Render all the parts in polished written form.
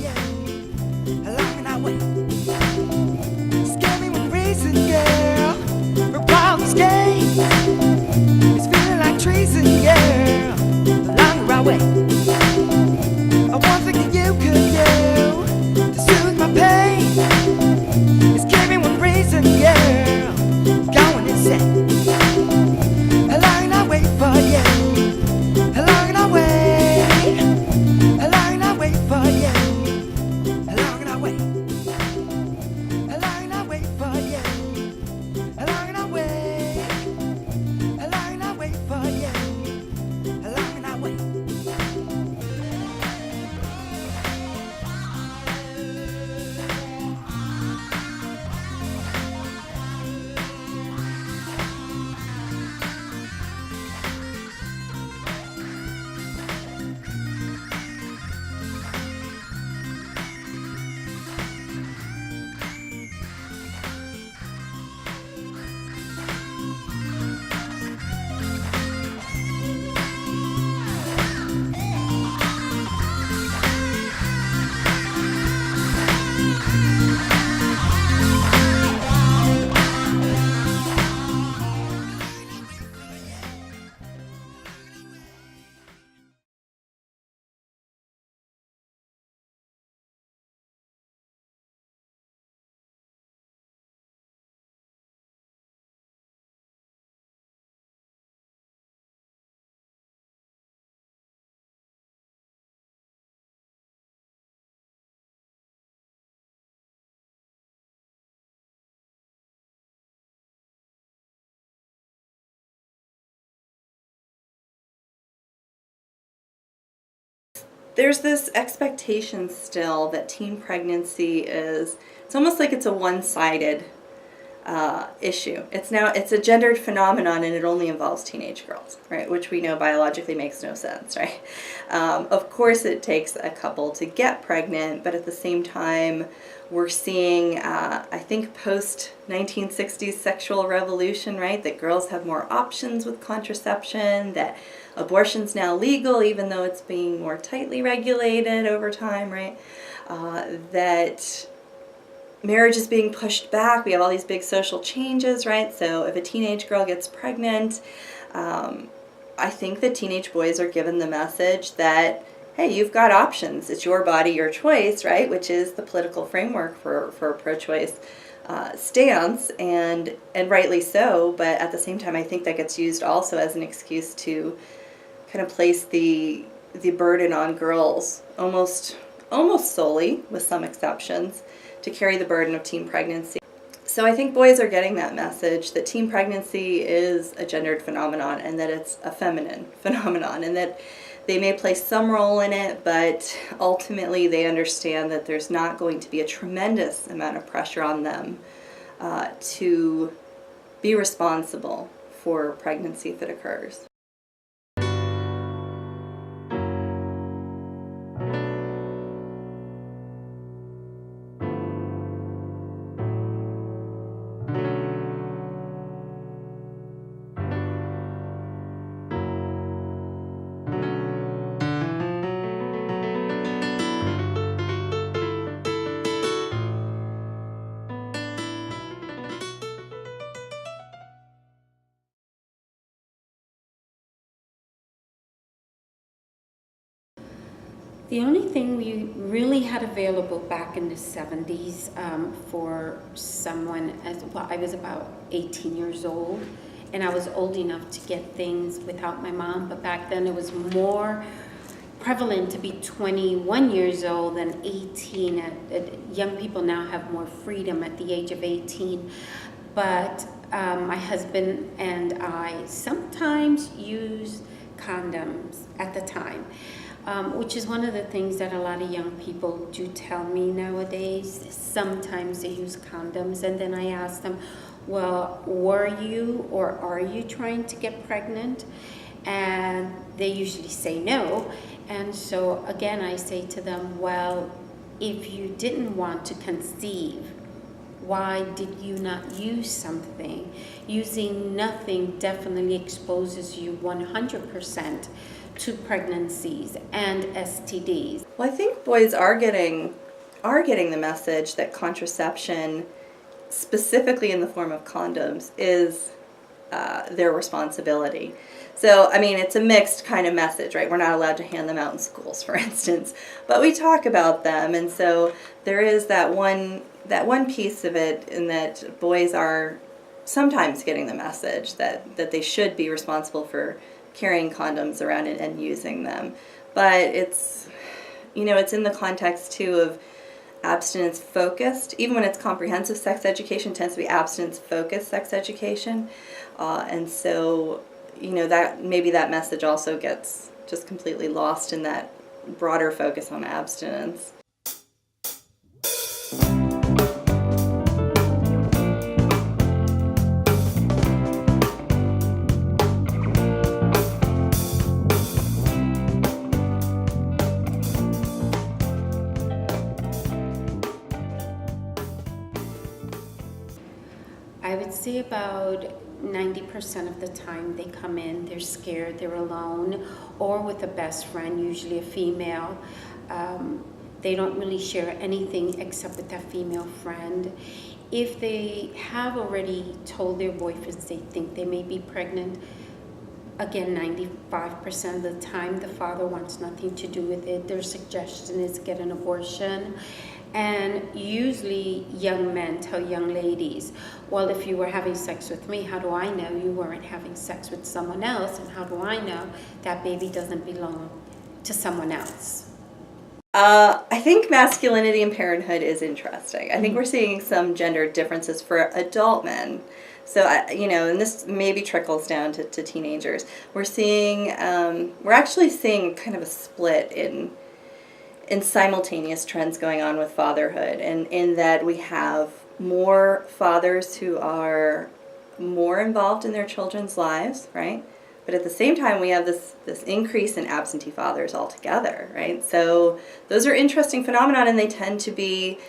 you. Along and I wait. Scare me with reason, girl. For problems gain. It's feeling like treason, girl. Along and I wait. One thing that you could do to soothe my pain is give me one reason, girl. Going insane. How long and I wait for you? How long and I wait? How long and I wait for you? How long and I wait? How long and I wait for you? How long and I wait? How long and I wait for you? How long and I wait? There's this expectation still that teen pregnancy it's almost like it's a one-sided issue. It's a gendered phenomenon and it only involves teenage girls, right? Which we know biologically makes no sense, right? Of course it takes a couple to get pregnant, but at the same time we're seeing, I think post-1960s sexual revolution, right? That girls have more options with contraception, that abortion's now legal even though it's being more tightly regulated over time, right? That marriage is being pushed back. We have all these big social changes, right? So if a teenage girl gets pregnant, I think that teenage boys are given the message that, hey, you've got options. It's your body, your choice, right? Which is the political framework for a pro-choice stance, and rightly so. But at the same time, I think that gets used also as an excuse to kind of place the burden on girls, almost solely, with some exceptions, to carry the burden of teen pregnancy. So I think boys are getting that message that teen pregnancy is a gendered phenomenon and that it's a feminine phenomenon, and that they may play some role in it, but ultimately they understand that there's not going to be a tremendous amount of pressure on them to be responsible for pregnancy if it occurs. The only thing we really had available back in the 70s for someone, I was about 18 years old, and I was old enough to get things without my mom, but back then it was more prevalent to be 21 years old than 18. Young people now have more freedom at the age of 18, but my husband and I sometimes used condoms at the time. Which is one of the things that a lot of young people do tell me nowadays. Sometimes they use condoms, and then I ask them, well, were you or are you trying to get pregnant? And they usually say no. And so again, I say to them, well, if you didn't want to conceive, why did you not use something? Using nothing definitely exposes you 100% to pregnancies and STDs. Well, I think boys are getting the message that contraception, specifically in the form of condoms, is their responsibility. So, I mean, it's a mixed kind of message, right? We're not allowed to hand them out in schools, for instance, but we talk about them, and so there is that one piece of it in that boys are sometimes getting the message that they should be responsible for carrying condoms around and using them. But it's, it's in the context too of abstinence focused. Even when it's comprehensive sex education, it tends to be abstinence focused sex education. And so, that maybe that message also gets just completely lost in that broader focus on abstinence. I would say about 90% of the time they come in, they're scared, they're alone, or with a best friend, usually a female. They don't really share anything except with that female friend. If they have already told their boyfriends they think they may be pregnant, again, 95% of the time the father wants nothing to do with it. Their suggestion is get an abortion. And usually young men tell young ladies, well, if you were having sex with me, how do I know you weren't having sex with someone else? And how do I know that baby doesn't belong to someone else? I think masculinity and parenthood is interesting. I think we're seeing some gender differences for adult men. So, and this maybe trickles down to teenagers. We're actually seeing kind of a split in simultaneous trends going on with fatherhood, and in that we have more fathers who are more involved in their children's lives, right? But at the same time, we have this increase in absentee fathers altogether, right? So those are interesting phenomena, and they tend to be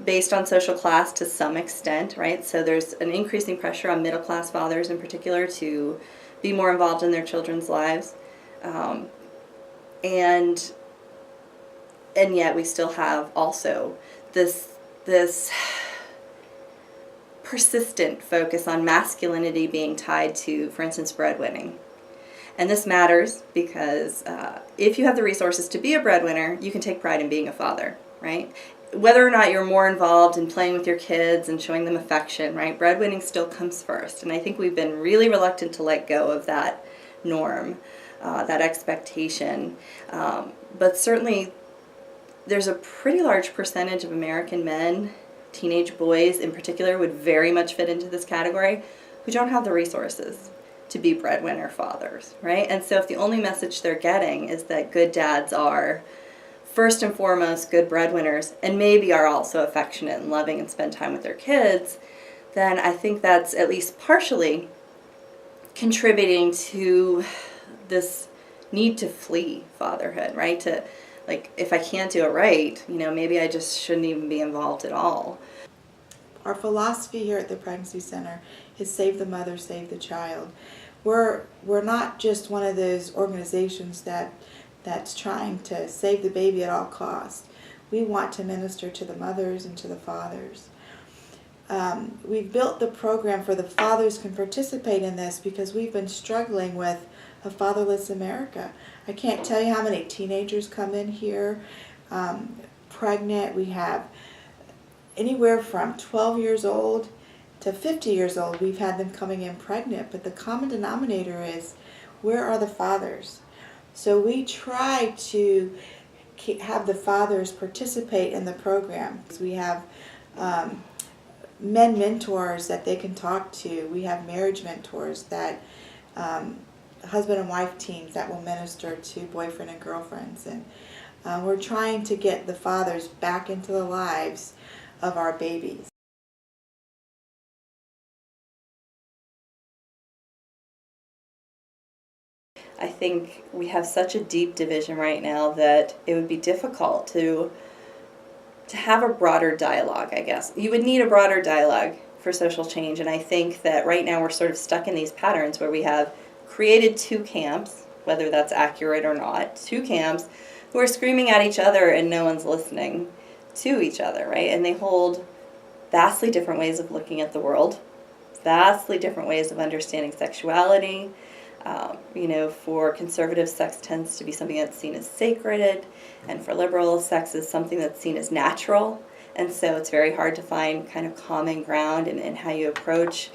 based on social class to some extent, right? So there's an increasing pressure on middle class fathers in particular to be more involved in their children's lives, and yet we still have also this persistent focus on masculinity being tied to, for instance, breadwinning. And this matters because if you have the resources to be a breadwinner, you can take pride in being a father, right? Whether or not you're more involved in playing with your kids and showing them affection, right? Breadwinning still comes first. And I think we've been really reluctant to let go of that norm, that expectation. But certainly there's a pretty large percentage of American men, teenage boys in particular, would very much fit into this category, who don't have the resources to be breadwinner fathers, right? And so if the only message they're getting is that good dads are first and foremost good breadwinners and maybe are also affectionate and loving and spend time with their kids, then I think that's at least partially contributing to this need to flee fatherhood, right? To, like, if I can't do it right, maybe I just shouldn't even be involved at all. Our philosophy here at the Pregnancy Center is save the mother, save the child. We're not just one of those organizations that's trying to save the baby at all costs. We want to minister to the mothers and to the fathers. We've built the program for the fathers can participate in this because we've been struggling with a fatherless America. I can't tell you how many teenagers come in here pregnant. We have anywhere from 12 years old to 50 years old. We've had them coming in pregnant, but the common denominator is, where are the fathers? So we try to have the fathers participate in the program. We have men mentors that they can talk to. We have marriage mentors that husband and wife teams that will minister to boyfriend and girlfriends, and we're trying to get the fathers back into the lives of our babies. I think we have such a deep division right now that it would be difficult to have a broader dialogue, I guess. You would need a broader dialogue for social change, and I think that right now we're sort of stuck in these patterns where we have created two camps, whether that's accurate or not, two camps who are screaming at each other and no one's listening to each other, right? And they hold vastly different ways of looking at the world, vastly different ways of understanding sexuality. For conservatives, sex tends to be something that's seen as sacred, and for liberals, sex is something that's seen as natural. And so it's very hard to find kind of common ground in how you approach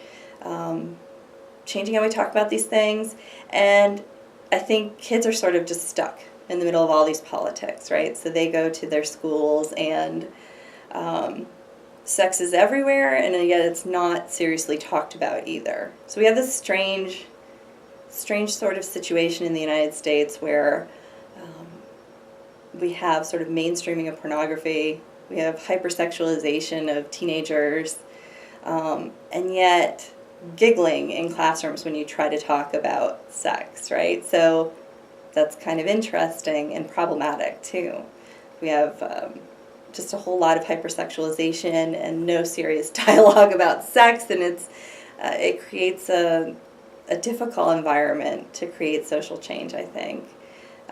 changing how we talk about these things. And I think kids are sort of just stuck in the middle of all these politics, right? So they go to their schools and sex is everywhere, and yet it's not seriously talked about either. So we have this strange sort of situation in the United States where we have sort of mainstreaming of pornography, we have hypersexualization of teenagers, and yet giggling in classrooms when you try to talk about sex, right? So that's kind of interesting and problematic too. We have just a whole lot of hypersexualization and no serious dialogue about sex, and it creates a difficult environment to create social change, I think.